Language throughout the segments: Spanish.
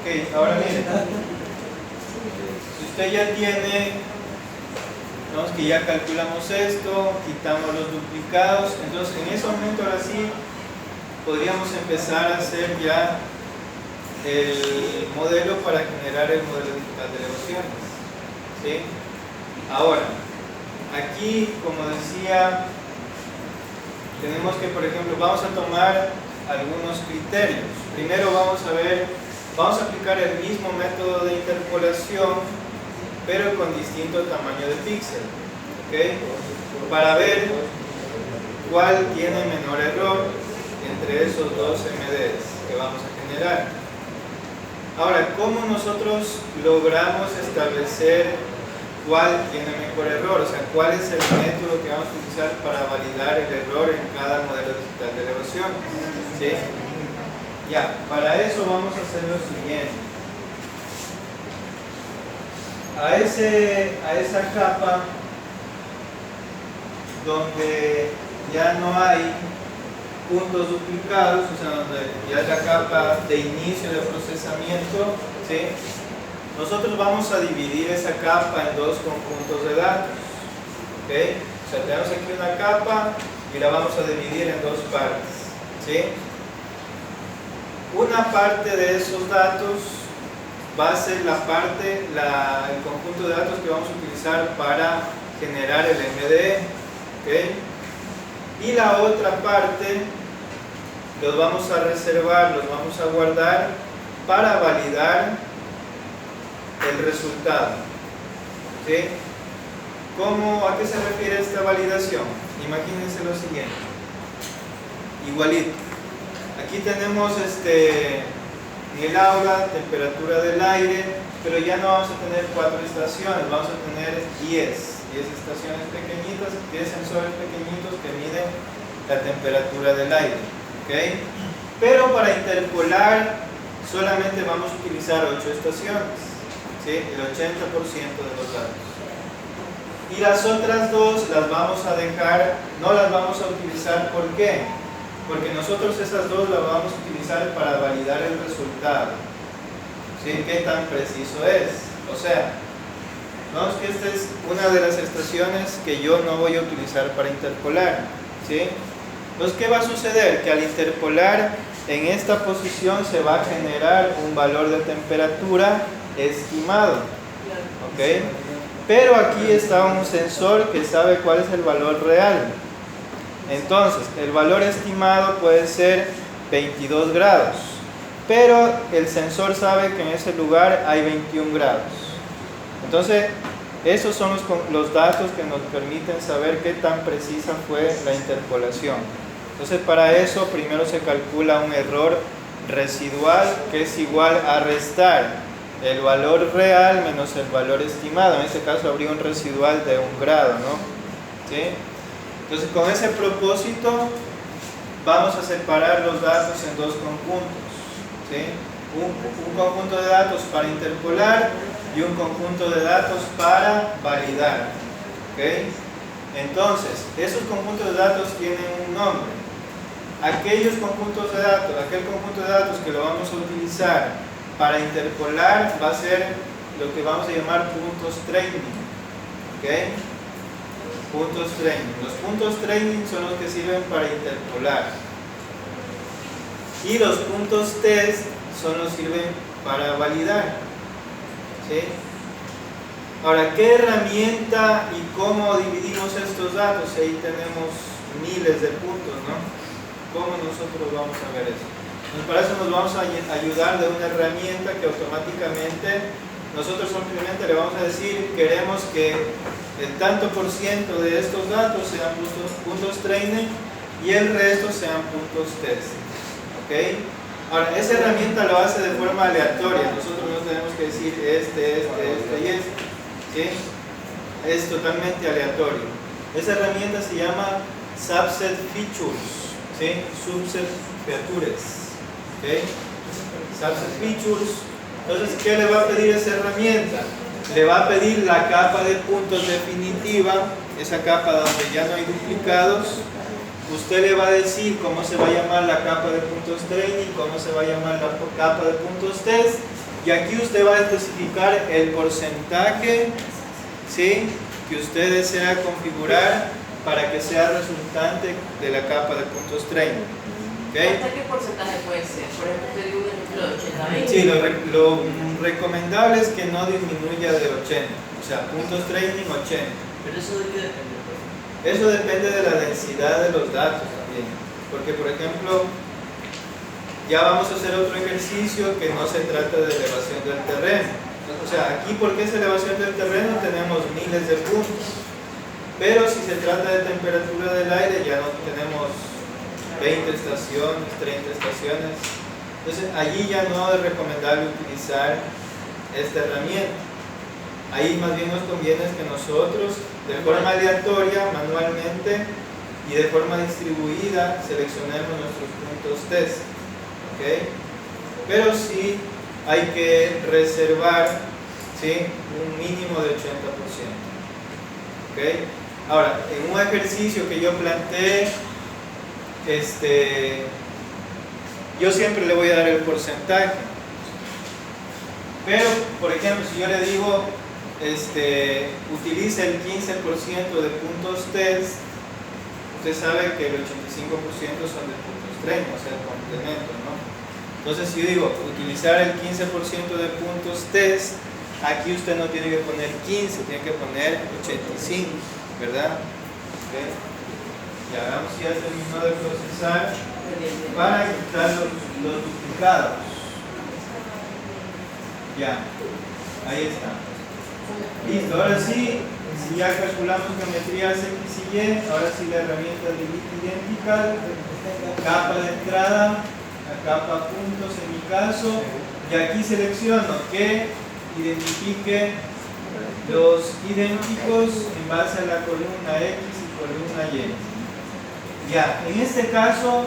Ok, ahora miren, si usted ya tiene, digamos que ya calculamos esto, quitamos los duplicados, entonces en ese momento ahora sí podríamos empezar a hacer ya el modelo para generar el modelo digital de elevaciones, ¿sí? Ahora, aquí, como decía, tenemos que, por ejemplo, vamos a tomar algunos criterios. Primero vamos a aplicar el mismo método de interpolación, pero con distinto tamaño de píxel, ¿ok? Para ver cuál tiene menor error entre esos dos MDs que vamos a generar. Ahora, ¿cómo nosotros logramos establecer cuál tiene mejor error? O sea, ¿cuál es el método que vamos a utilizar para validar el error en cada modelo digital de elevación? ¿Sí? Ya, para eso vamos a hacer lo siguiente. A esa capa donde ya no hay puntos duplicados, o sea, donde ya es la capa de inicio de procesamiento, ¿sí? Nosotros vamos a dividir esa capa en dos conjuntos de datos, ¿ok? O sea, tenemos aquí una capa y la vamos a dividir en dos partes, ¿sí? Una parte de esos datos va a ser el conjunto de datos que vamos a utilizar para generar el MDE, ¿ok? Y la otra parte los vamos a reservar, los vamos a guardar para validar el resultado, ¿sí? ¿A qué se refiere esta validación? Imagínense lo siguiente, igualito. Aquí tenemos en el aula temperatura del aire, pero ya no vamos a tener 4 estaciones, vamos a tener 10 estaciones pequeñitas, 10 sensores pequeñitos que miden la temperatura del aire, ¿ok? Pero para interpolar solamente vamos a utilizar 8 estaciones, ¿sí? El 80% de los datos. Y las otras dos las vamos a dejar, no las vamos a utilizar. ¿Por qué? Porque nosotros esas dos las vamos a utilizar para validar el resultado, ¿sí? ¿Qué tan preciso es? O sea, vamos que esta es una de las estaciones que yo no voy a utilizar para interpolar, ¿sí? Entonces, ¿qué va a suceder? Que al interpolar en esta posición se va a generar un valor de temperatura estimado, ¿ok? Pero aquí está un sensor que sabe cuál es el valor real. Entonces, el valor estimado puede ser 22 grados, pero el sensor sabe que en ese lugar hay 21 grados. Entonces, esos son los datos que nos permiten saber qué tan precisa fue la interpolación. Entonces, para eso primero se calcula un error residual que es igual a restar el valor real menos el valor estimado. En este caso habría un residual de 1 grado, ¿no? ¿Sí? Entonces, con ese propósito vamos a separar los datos en dos conjuntos, ¿sí? Un conjunto de datos para interpolar y un conjunto de datos para validar, ¿ok? Entonces, esos conjuntos de datos tienen un nombre. Aquel conjunto de datos que lo vamos a utilizar para interpolar va a ser lo que vamos a llamar puntos training, ¿ok? Puntos training. Los puntos training son los que sirven para interpolar. Y los puntos test son los que sirven para validar, ¿sí? Ahora, ¿qué herramienta y cómo dividimos estos datos? Ahí tenemos miles de puntos, ¿no? ¿Cómo nosotros vamos a ver eso? Para eso nos vamos a ayudar de una herramienta que automáticamente nosotros simplemente le vamos a decir: queremos que el tanto por ciento de estos datos sean puntos training y el resto sean puntos test, ¿ok? Ahora, esa herramienta lo hace de forma aleatoria. Nosotros no tenemos que decir este y este, ¿sí? Es totalmente aleatorio. Esa herramienta se llama Subset Features, ¿sí? Subset Features, ¿ok? Subset Features. Entonces, ¿qué le va a pedir esa herramienta? Le va a pedir la capa de puntos definitiva, esa capa donde ya no hay duplicados. Usted le va a decir cómo se va a llamar la capa de puntos training, cómo se va a llamar la capa de puntos test, Y aquí usted va a especificar el porcentaje, ¿sí?, que usted desea configurar para que sea resultante de la capa de puntos training. ¿Okay? ¿Hasta qué porcentaje puede ser? Por ejemplo, te digo un ejemplo de 80-20. Sí, lo recomendable es que no disminuya de 80, o sea, puntos training 80. ¿Pero eso de qué depende? Eso depende de la densidad de los datos también, porque por ejemplo, ya vamos a hacer otro ejercicio que no se trata de elevación del terreno. O sea, aquí porque es elevación del terreno tenemos miles de puntos, pero si se trata de temperatura del aire ya no tenemos 20 estaciones, 30 estaciones. Entonces allí ya no es recomendable utilizar esta herramienta. Ahí más bien nos conviene que nosotros de forma aleatoria, manualmente y de forma distribuida seleccionemos nuestros puntos test. ¿Okay? Pero sí hay que reservar, ¿sí?, un mínimo de 80%. ¿Okay? Ahora, en un ejercicio que yo planteé, yo siempre le voy a dar el porcentaje, pero por ejemplo si yo le digo utilice el 15% de puntos test, usted sabe que el 85% son de puntos training, o sea, el complemento, ¿no? Entonces si yo digo utilizar el 15% de puntos test, aquí usted no tiene que poner 15, tiene que poner 85, ¿verdad? ¿Okay? Y ahora sí ya terminó de procesar para quitar los duplicados. Ya, ahí está. Listo, ahora sí, si ya calculamos geometrías X y Y, ahora sí la herramienta de idéntica, capa de entrada, la capa puntos en mi caso, y aquí selecciono que identifique los idénticos en base a la columna X y columna Y. Ya, en este caso,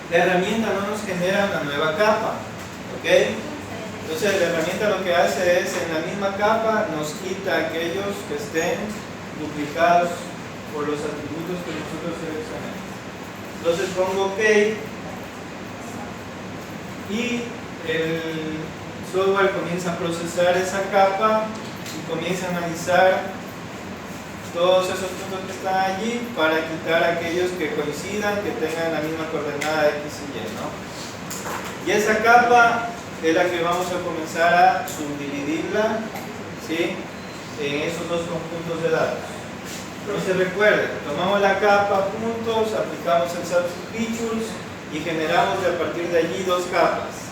la herramienta no nos genera una nueva capa, ¿ok? Entonces la herramienta lo que hace es, en la misma capa, nos quita aquellos que estén duplicados por los atributos que nosotros seleccionemos. Entonces pongo OK y el software comienza a procesar esa capa y comienza a analizar todos esos puntos que están allí para quitar aquellos que coincidan, que tengan la misma coordenada X y Y, ¿no? Y esa capa es la que vamos a comenzar a subdividirla, ¿sí?, en esos dos conjuntos de datos. Entonces recuerden, tomamos la capa puntos, aplicamos el subset features y generamos a partir de allí dos capas,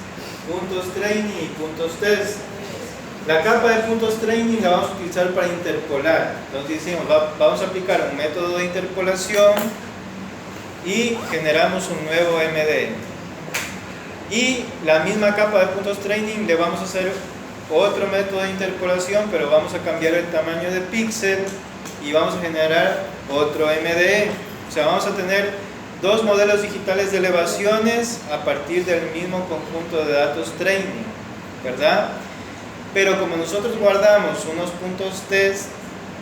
puntos training y puntos test. La capa de puntos training la vamos a utilizar para interpolar. Entonces decimos, vamos a aplicar un método de interpolación y generamos un nuevo MD. Y la misma capa de puntos training le vamos a hacer otro método de interpolación, pero vamos a cambiar el tamaño de píxel y vamos a generar otro MDE. O sea, vamos a tener dos modelos digitales de elevaciones a partir del mismo conjunto de datos training, ¿verdad? Pero como nosotros guardamos unos puntos test,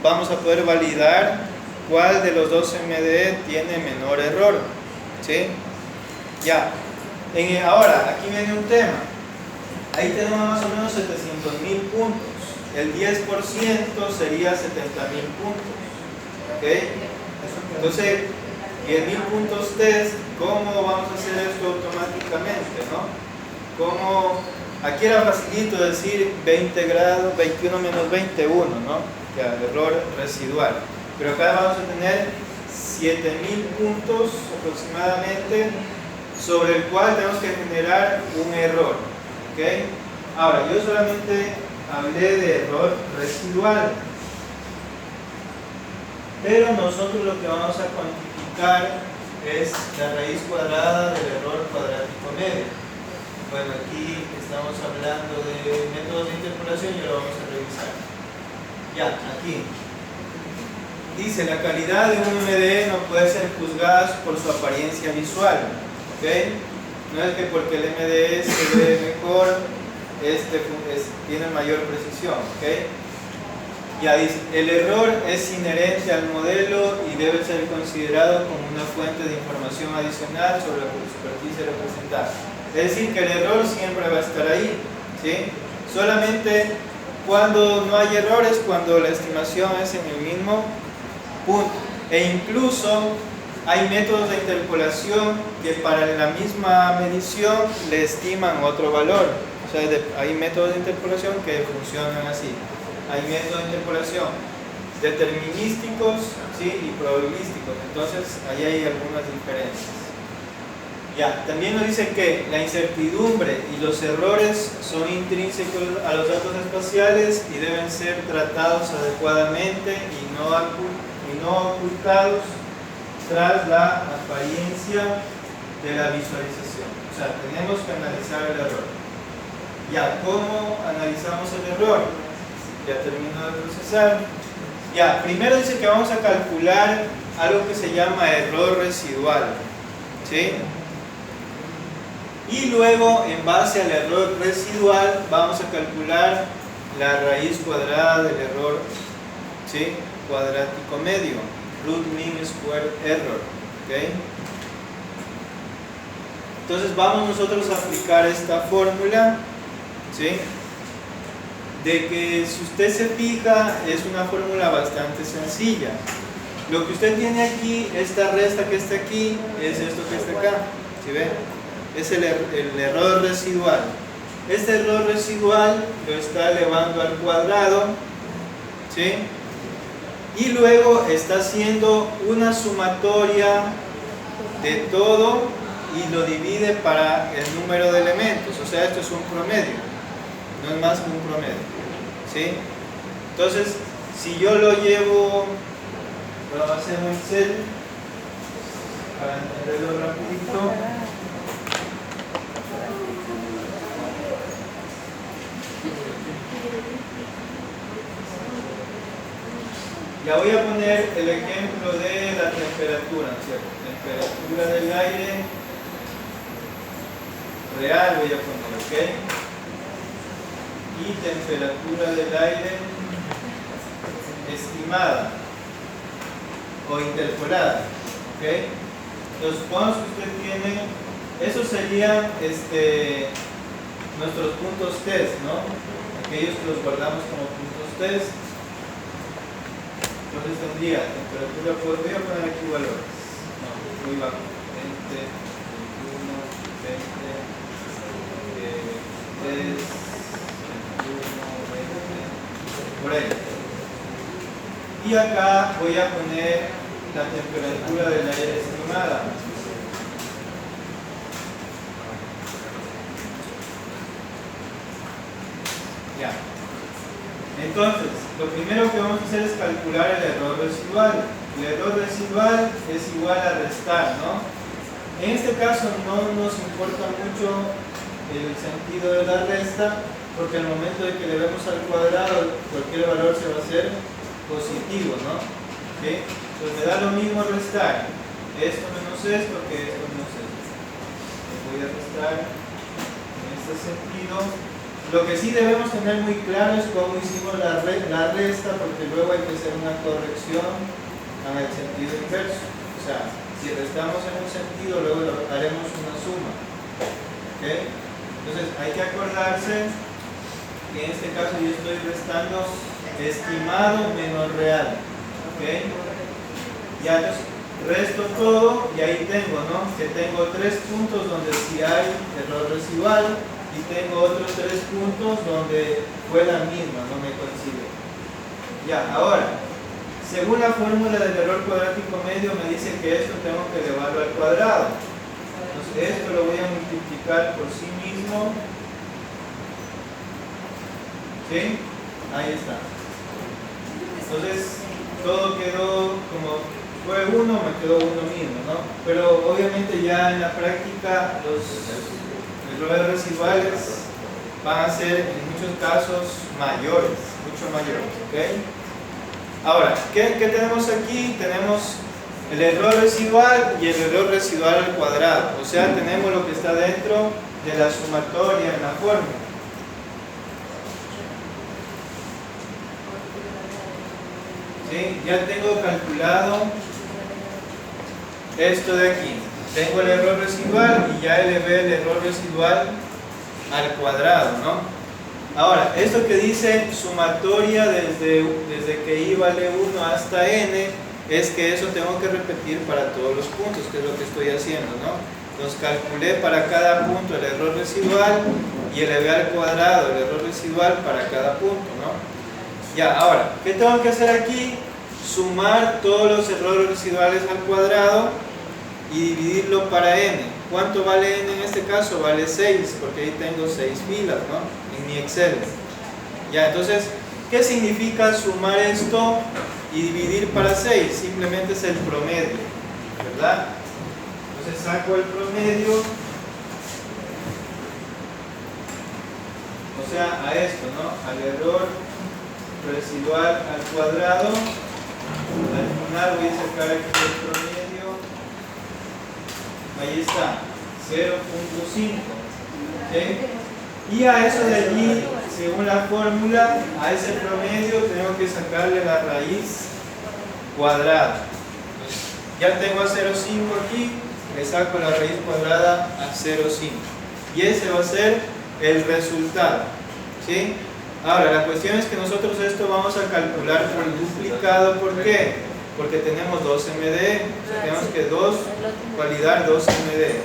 vamos a poder validar cuál de los dos MDE tiene menor error, ¿sí? Ya. Ahora, aquí viene un tema. Ahí tenemos más o menos 700.000 puntos. El 10% sería 70.000 puntos. ¿Ok? Entonces, 10.000 puntos test, ¿cómo vamos a hacer esto automáticamente, no? ¿Cómo? Aquí era facilito decir 20 grados, 21 menos 21, ¿no? Ya, el error residual. Pero acá vamos a tener 7.000 puntos aproximadamente, sobre el cual tenemos que generar un error. ¿Okay? Ahora, yo solamente hablé de error residual, pero nosotros lo que vamos a cuantificar es la raíz cuadrada del error cuadrático medio. Bueno, aquí estamos hablando de métodos de interpolación y lo vamos a revisar. Ya, aquí dice, la calidad de un MDE no puede ser juzgada por su apariencia visual. ¿Okay? No es que porque el MDE se ve mejor, tiene mayor precisión. ¿Okay? Ya dice, el error es inherente al modelo y debe ser considerado como una fuente de información adicional sobre la superficie representada. Es decir, que el error siempre va a estar ahí, ¿sí? Solamente cuando no hay errores, cuando la estimación es en el mismo punto. E incluso hay métodos de interpolación que para la misma medición le estiman otro valor. O sea, hay métodos de interpolación que funcionan así. Hay métodos de interpolación determinísticos, ¿sí? Y probabilísticos. Entonces, ahí hay algunas diferencias. Ya, también nos dice que la incertidumbre y los errores son intrínsecos a los datos espaciales y deben ser tratados adecuadamente y no ocultados tras la apariencia de la visualización. O sea, tenemos que analizar el error. Ya, ¿cómo analizamos el error? Ya termino de procesar. Ya, primero dice que vamos a calcular algo que se llama error residual, ¿sí? Y luego, en base al error residual, vamos a calcular la raíz cuadrada del error, ¿sí? Cuadrático medio, root mean square error, ¿ok? Entonces vamos nosotros a aplicar esta fórmula, ¿sí? De que si usted se fija es una fórmula bastante sencilla. Lo que usted tiene aquí, esta resta que está aquí, es esto que está acá, ¿sí ven? Es el error residual. Este error residual lo está elevando al cuadrado, ¿sí? Y luego está haciendo una sumatoria de todo y lo divide para el número de elementos. O sea, esto es un promedio, no es más que un promedio, ¿sí? Entonces, si yo lo llevo, lo hacemos en Excel para entenderlo rapidito. Ya voy a poner el ejemplo de la temperatura, ¿cierto? Temperatura del aire real voy a poner, ¿ok? Y temperatura del aire estimada o interpolada, ¿ok? Entonces, supongamos que usted tiene, esos serían nuestros puntos test, ¿no? Aquellos que los guardamos como puntos test. Entonces tendría temperatura, voy a poner aquí valores, no, muy bajo, 20, 21, 20, 3, 21, 20, por ahí. Y acá voy a poner la temperatura del aire estimada. Ya. Entonces, lo primero que vamos a hacer es calcular el error residual. El error residual es igual a restar, ¿no? En este caso no nos importa mucho el sentido de la resta, porque al momento de que le vemos al cuadrado, cualquier valor se va a hacer positivo, ¿no? ¿Okay? Entonces me da lo mismo restar esto menos esto que esto menos esto. Voy a restar en este sentido. Lo que sí debemos tener muy claro es cómo hicimos la resta, porque luego hay que hacer una corrección en el sentido inverso. O sea, si restamos en un sentido, luego haremos una suma. ¿Okay? Entonces hay que acordarse que en este caso yo estoy restando estimado menos real. ¿Okay? Ya entonces resto todo y ahí tengo, ¿no? Que tengo 3 puntos donde sí hay error residual. Y tengo otros 3 puntos donde fue la misma, no me coincide. Ya, ahora, según la fórmula del error cuadrático medio me dice que esto tengo que elevarlo al cuadrado. Entonces esto lo voy a multiplicar por sí mismo. ¿Sí? Ahí está. Entonces todo quedó como fue 1, me quedó 1 mismo, ¿no? Pero obviamente ya en la práctica los errores residuales van a ser en muchos casos mayores, mucho mayores, ¿ok? Ahora, ¿qué tenemos aquí? Tenemos el error residual y el error residual al cuadrado, o sea, tenemos lo que está dentro de la sumatoria en la fórmula. ¿Sí? Ya tengo calculado esto de aquí. Tengo el error residual y ya elevé el error residual al cuadrado, ¿no? Ahora, esto que dice sumatoria desde que i vale 1 hasta n, es que eso tengo que repetir para todos los puntos, que es lo que estoy haciendo, ¿no? Entonces calculé para cada punto el error residual y elevé al cuadrado el error residual para cada punto, ¿no? Ya, ahora, ¿qué tengo que hacer aquí? Sumar todos los errores residuales al cuadrado y dividirlo para n. ¿Cuánto vale n en este caso? Vale 6, porque ahí tengo 6 filas, ¿no? En mi Excel. Ya, entonces, ¿qué significa sumar esto y dividir para 6? Simplemente es el promedio, ¿verdad? Entonces saco el promedio, o sea, a esto, ¿no? Al error residual al cuadrado. Al final voy a sacar aquí el promedio. Ahí está, 0.5. ¿Okay? Y a eso de allí, según la fórmula, a ese promedio tengo que sacarle la raíz cuadrada. Ya tengo a 0.5 aquí, le saco la raíz cuadrada a 0.5. Y ese va a ser el resultado. ¿Sí? Ahora, la cuestión es que nosotros esto vamos a calcular por duplicado. ¿Por qué? Porque tenemos 2 MD. O sea, tenemos que validar 2 MD.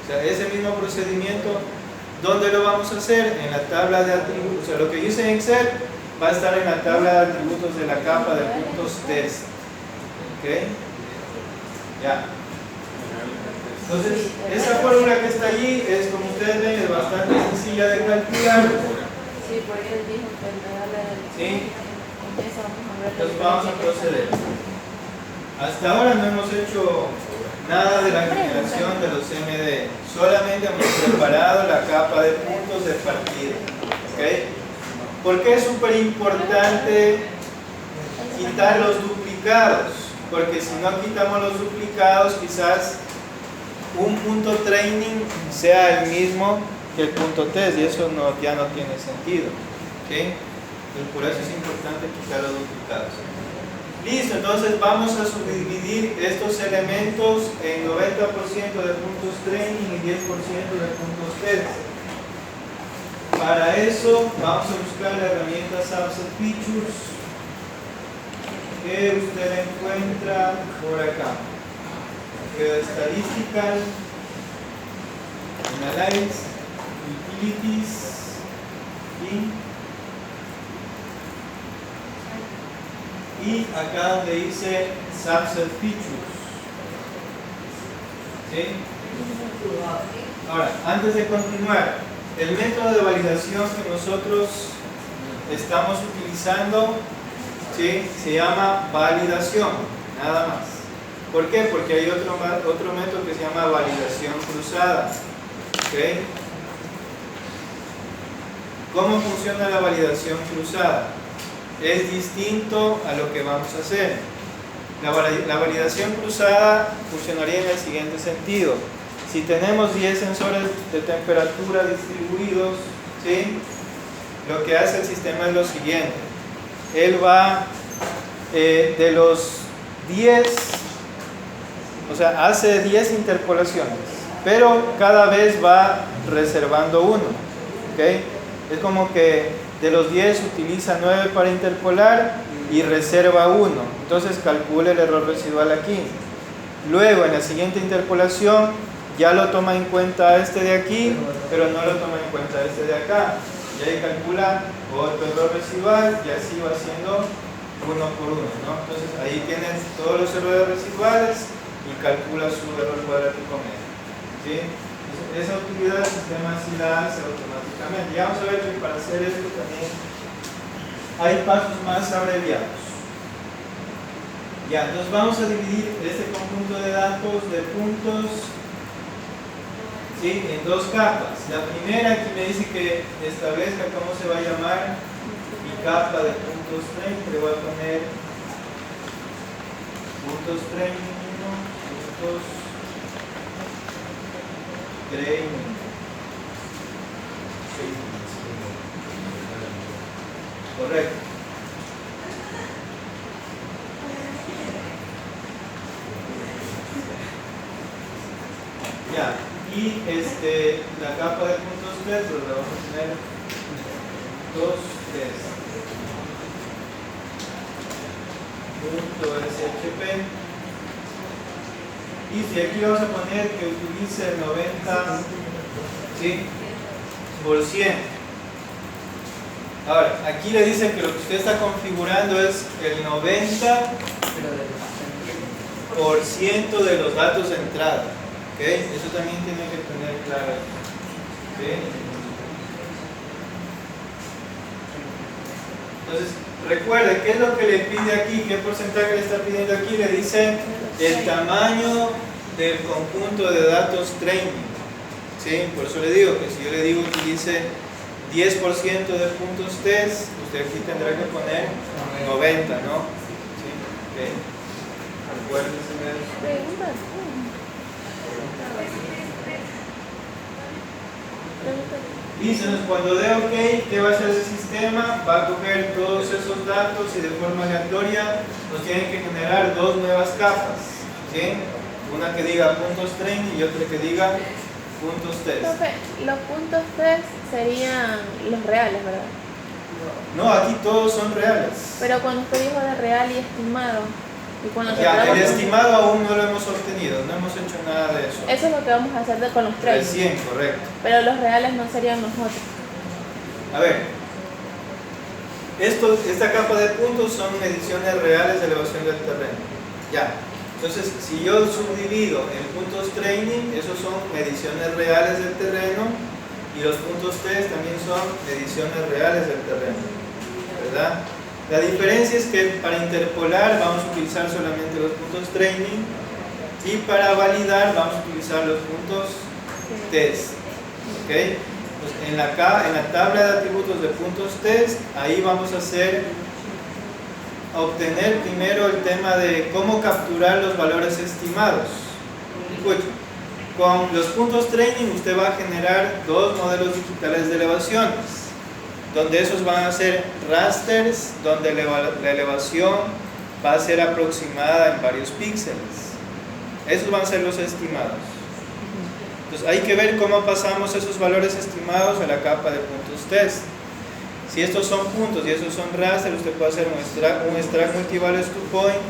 O sea, ese mismo procedimiento, ¿dónde lo vamos a hacer? En la tabla de atributos. O sea, lo que yo hice en Excel va a estar en la tabla de atributos de la capa de puntos test. ¿Ok? Ya. Entonces, esa fórmula que está allí es, como ustedes ven, es bastante sencilla de calcular. Sí, porque él dijo que me da la... ¿Sí? Entonces vamos a proceder. Hasta ahora no hemos hecho nada de la generación de los MD. Solamente hemos preparado la capa de puntos de partida. ¿Okay? ¿Por qué es súper importante quitar los duplicados? Porque si no quitamos los duplicados, quizás un punto training sea el mismo que el punto test, y eso ya no tiene sentido. ¿Okay? Entonces, por eso es importante quitar los duplicados. Listo, entonces vamos a subdividir estos elementos en 90% de puntos training y 10% de puntos test. Para eso vamos a buscar la herramienta Subset Features, que usted encuentra por acá. Statistical, Analyze, Utilities y acá donde dice Subset Features. ¿Sí? Ahora, antes de continuar, el método de validación que nosotros estamos utilizando, ¿sí?, se llama validación, nada más. ¿Por qué? Porque hay otro método que se llama validación cruzada. ¿Okay? ¿Cómo funciona la validación cruzada? Es distinto a lo que vamos a hacer. La validación cruzada funcionaría en el siguiente sentido. Si tenemos 10 sensores de temperatura distribuidos, ¿sí?, lo que hace el sistema es lo siguiente. Él va de los 10, o sea, hace 10 interpolaciones, pero cada vez va reservando uno. ¿Okay? Es como que de los 10 utiliza 9 para interpolar y reserva 1. Entonces calcula el error residual aquí. Luego en la siguiente interpolación ya lo toma en cuenta este de aquí, pero no lo toma en cuenta este de acá. Y ahí calcula otro error residual y así va haciendo uno por uno, ¿no? Entonces ahí tienes todos los errores residuales y calcula su error cuadrático medio. ¿Sí? Esa utilidad del sistema sí la hace automáticamente. Ya vamos a ver que para hacer esto también hay pasos más abreviados. Ya, entonces vamos a dividir este conjunto de datos de puntos, ¿sí?, en dos capas. La primera aquí me dice que establezca cómo se va a llamar mi capa de puntos training. Le voy a poner puntos training 1, puntos training. Correcto. Ya, y la capa de puntos test la vamos a tener puntos test. Punto SHP. Y si aquí vamos a poner que utilice el 90%, ¿sí? Por 100. Ahora, aquí le dicen que lo que usted está configurando es el 90% de los datos de entrada. ¿Okay? Eso también tiene que tener claro. ¿Okay? Entonces, recuerde, ¿qué es lo que le pide aquí? ¿Qué porcentaje le está pidiendo aquí? Le dice el tamaño del conjunto de datos training. ¿Sí? Por eso le digo que si yo le digo que utilice 10% de puntos test, usted aquí tendrá que poner 90, ¿no? ¿Sí? ¿Okay? Listo, entonces cuando dé OK, ¿qué va a hacer el sistema? Va a coger todos esos datos y de forma aleatoria nos tienen que generar dos nuevas capas. ¿Sí? Una que diga puntos training y otra que diga puntos test. Los puntos test serían los reales, ¿verdad? No, aquí todos son reales. Pero cuando usted dijo de real y estimado, y cuando Ya, el estimado aún no lo hemos obtenido, no hemos hecho nada de eso. Eso es lo que vamos a hacer con los trades. Recién, correcto. Pero los reales no serían los otros. A ver, esta capa de puntos son mediciones reales de elevación del terreno. Ya. Entonces, si yo subdivido en puntos training, esos son mediciones reales del terreno, y los puntos test también son mediciones reales del terreno, ¿verdad? La diferencia es que para interpolar vamos a utilizar solamente los puntos training, y para validar vamos a utilizar los puntos test. ¿Okay? Pues en la tabla de atributos de puntos test, ahí vamos a obtener primero el tema de cómo capturar los valores estimados. Escuchen, con los puntos training usted va a generar dos modelos digitales de elevaciones, donde esos van a ser rasters, donde la elevación va a ser aproximada en varios píxeles. Esos van a ser los estimados. Entonces hay que ver cómo pasamos esos valores estimados a la capa de puntos test. Si estos son puntos y esos son raster, usted puede hacer un extract multivalues to point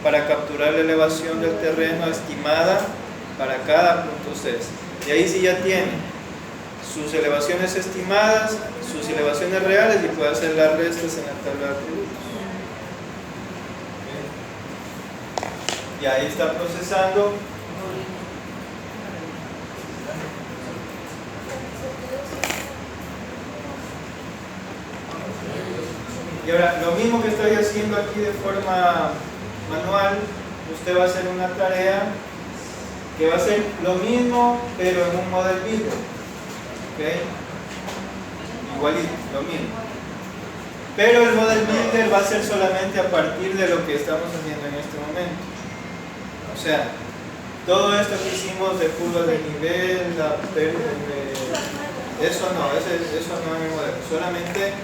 para capturar la elevación del terreno estimada para cada punto test. Y ahí sí ya tiene sus elevaciones estimadas, sus elevaciones reales, y puede hacer las restas en la tabla de atributos. Y ahí está procesando. Y ahora, lo mismo que estoy haciendo aquí de forma manual, usted va a hacer una tarea que va a ser lo mismo, pero en un model builder. ¿Okay? Igualito, lo mismo. Pero el model builder va a ser solamente a partir de lo que estamos haciendo en este momento. O sea, todo esto que hicimos de curvas de nivel, eso no es mi modelo. Solamente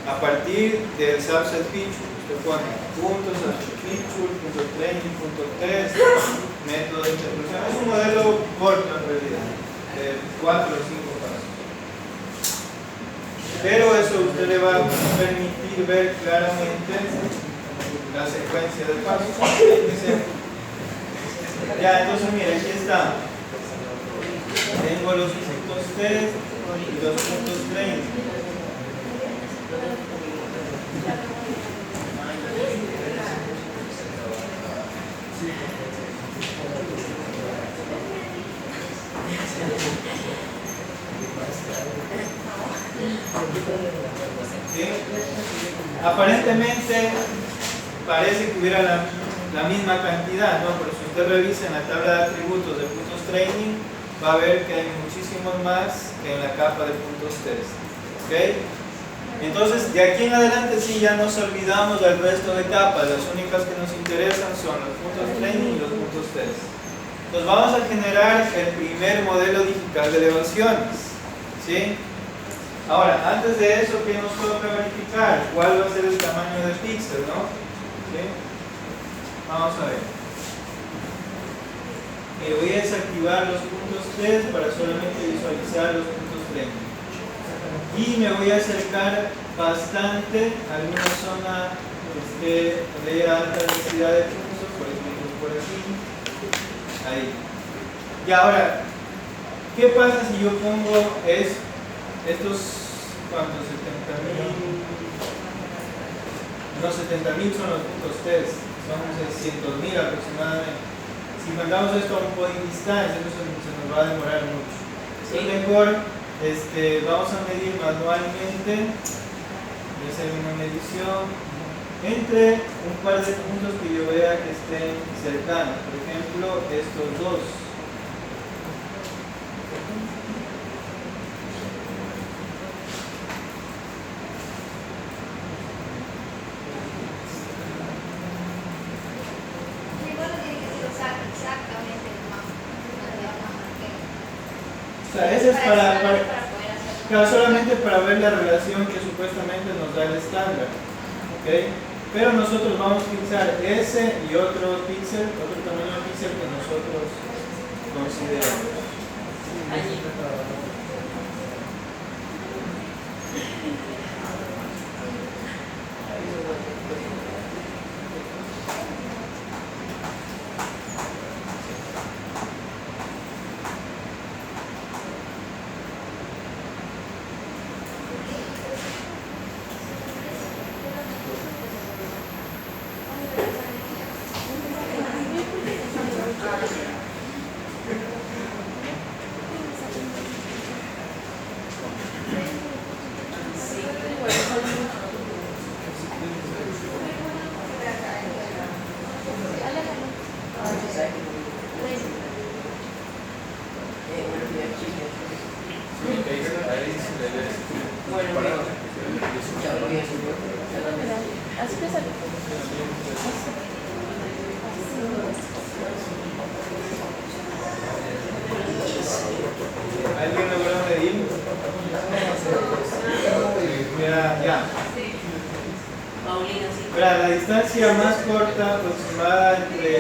a partir del subset feature. Usted pone puntos, subset feature, punto training, punto test, método de interpretación. Es un modelo corto en realidad, de 4 o 5 pasos. Pero eso usted le va a permitir ver claramente la secuencia de pasos. Ya, entonces mire, aquí está. Tengo los puntos test y los puntos training. ¿Sí? Aparentemente parece que hubiera la misma cantidad, ¿no? Pero si usted revisa en la tabla de atributos de puntos training, va a ver que hay muchísimos más que en la capa de puntos test. ¿Okay? Entonces, de aquí en adelante sí ya nos olvidamos del resto de capas. Las únicas que nos interesan son los puntos training y los puntos test. Entonces vamos a generar el primer modelo digital de elevaciones. ¿Sí? Ahora, antes de eso, ¿qué nos toca verificar? ¿Cuál va a ser el tamaño del píxel, no? ¿Sí? Vamos a ver. Voy a desactivar los puntos test para solamente visualizar los puntos training. y me voy a acercar bastante a alguna zona que esté de alta densidad de puntos, por ejemplo por aquí, ahí. Y ahora, ¿qué pasa si yo pongo estos, ¿cuántos? 70.000, no, 70.000 son los puntos test, son 600.000 aproximadamente. Si mandamos esto a un point distance, eso se nos va a demorar mucho. Sí. Entonces mejor vamos a medir manualmente, voy a hacer una medición entre un par de puntos que yo vea que estén cercanos, por ejemplo estos dos. O sea, ese es claro, solamente para ver la relación que supuestamente nos da el estándar, ¿ok? Pero nosotros vamos a utilizar ese y otro píxel, otro tamaño de píxel que nosotros consideramos. Allí. Así que sale. ¿Alguien logró medir? Mira, ya. Paulina, sí. Mira, la distancia más corta aproximada entre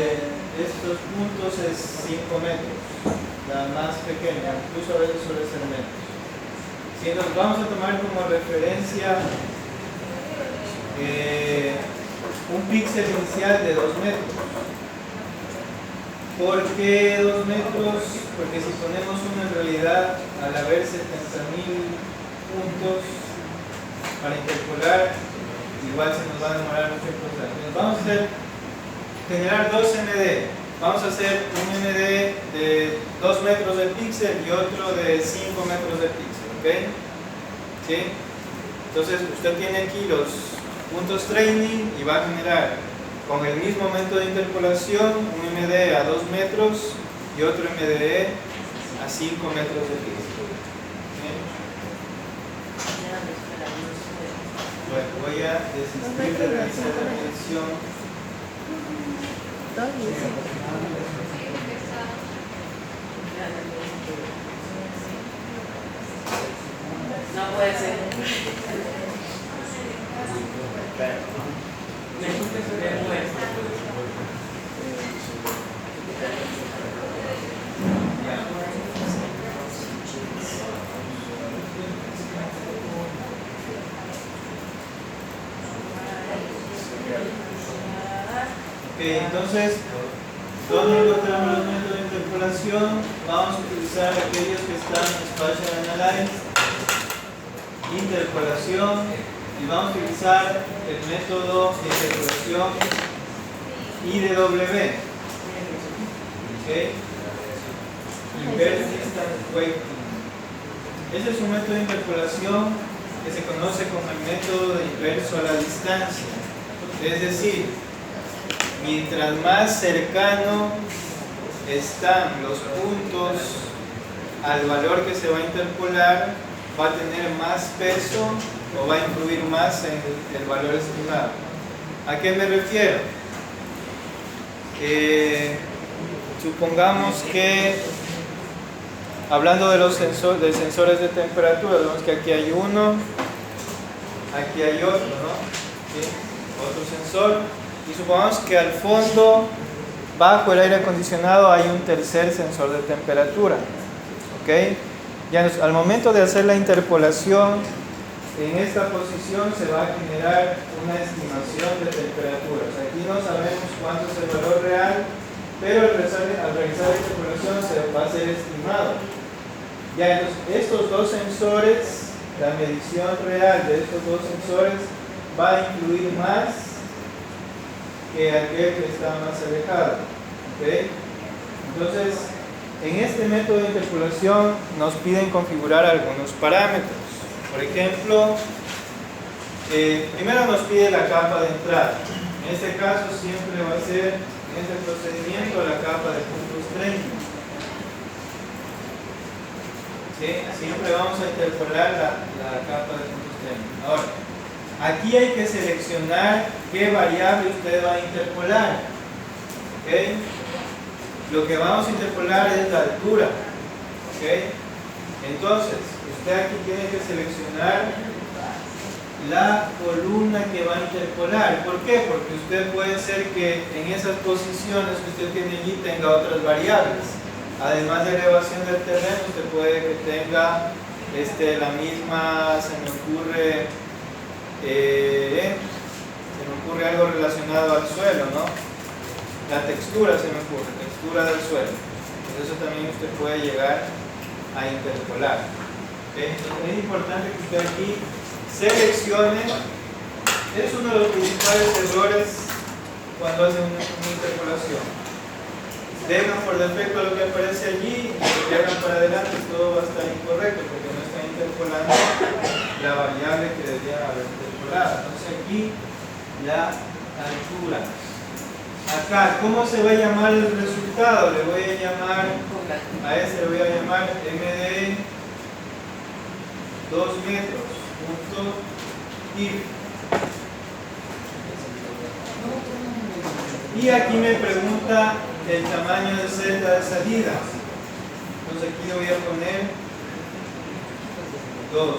estos puntos es 5 metros. La más pequeña, incluso a veces suele ser menos. Si nos vamos a tomar como referencia un píxel inicial de 2 metros. ¿Por qué 2 metros? Porque si ponemos uno en realidad, al haber 70.000 puntos para interpolar, igual se nos va a demorar mucho en procesar. Entonces vamos a generar dos MD. Vamos a hacer un MD de 2 metros de píxel y otro de 5 metros de píxel, ¿ok? ¿Sí? Entonces usted tiene aquí los puntos training y va a generar con el mismo momento de interpolación un MD a 2 metros y otro MD a 5 metros de píxel. ¿Bien? Bueno, voy a desistir de realizar la medición. No puede ser. Me muero. Ok, entonces, ¿dónde encontramos los métodos de interpolación? Vamos a utilizar aquellos que están en Spatial Analysis, interpolación, y vamos a utilizar el método de interpolación IDW. ¿Okay? Inverse Distance Weighting. Ese es un método de interpolación que se conoce como el método de inverso a la distancia. Es decir, mientras más cercano están los puntos al valor que se va a interpolar, va a tener más peso o va a influir más en el valor estimado. ¿A qué me refiero? Supongamos que, hablando de los sensores de temperatura, vemos que aquí hay uno, aquí hay otro, ¿no? ¿Sí? Otro sensor. Y supongamos que al fondo, bajo el aire acondicionado, hay un tercer sensor de temperatura. ¿Ok? Ya al momento de hacer la interpolación, en esta posición se va a generar una estimación de temperaturas. Aquí no sabemos cuánto es el valor real, pero al realizar la interpolación se va a ser estimado. Ya, entonces, estos dos sensores, la medición real de estos dos sensores va a influir más que aquel que está más alejado. ¿Okay? Entonces, en este método de interpolación nos piden configurar algunos parámetros. Por ejemplo, primero nos pide la capa de entrada. En este caso siempre va a ser, en este procedimiento, la capa de puntos 30. ¿Sí? Siempre vamos a interpolar la capa de puntos 30. Ahora, aquí hay que seleccionar qué variable usted va a interpolar. ¿Okay? Lo que vamos a interpolar es la altura. ¿Okay? Entonces, usted aquí tiene que seleccionar la columna que va a interpolar. ¿Por qué? Porque usted puede ser que en esas posiciones que usted tiene allí tenga otras variables. Además de elevación del terreno, usted puede que tenga la misma, se me ocurre algo relacionado al suelo, ¿no? La textura se me ocurre, textura del suelo. Entonces eso también usted puede llegar a interpolar. ¿Okay? Entonces es importante que usted aquí seleccione. Es uno de los principales errores cuando hacen una interpolación. Dejan por defecto lo que aparece allí y lo que hagan para adelante todo va a estar incorrecto porque no están interpolando la variable que deberían haber interpolado. Entonces aquí la altura. Acá, ¿cómo se va a llamar el resultado? Le voy a llamar, a este le voy a llamar MD 2 metros, punto I. Y aquí me pregunta el tamaño de celda de salida. Entonces aquí le voy a poner 2.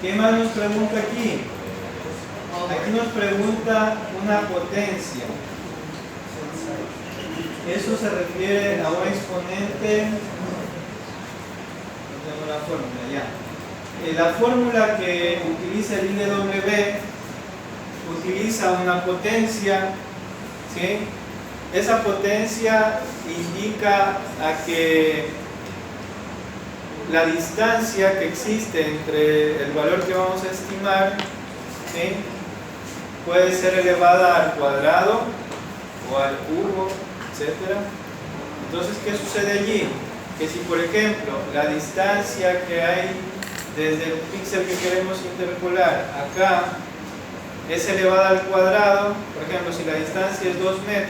¿Qué más nos pregunta aquí? Aquí nos pregunta una potencia. Eso se refiere a un exponente. No tengo la fórmula ya. La fórmula que utiliza el IW utiliza una potencia, ¿sí? Esa potencia indica a que la distancia que existe entre el valor que vamos a estimar, ¿sí?, puede ser elevada al cuadrado o al cubo, etc. Entonces, ¿qué sucede allí? Que si, por ejemplo, la distancia que hay desde el píxel que queremos interpolar acá es elevada al cuadrado, por ejemplo, si la distancia es 2 metros,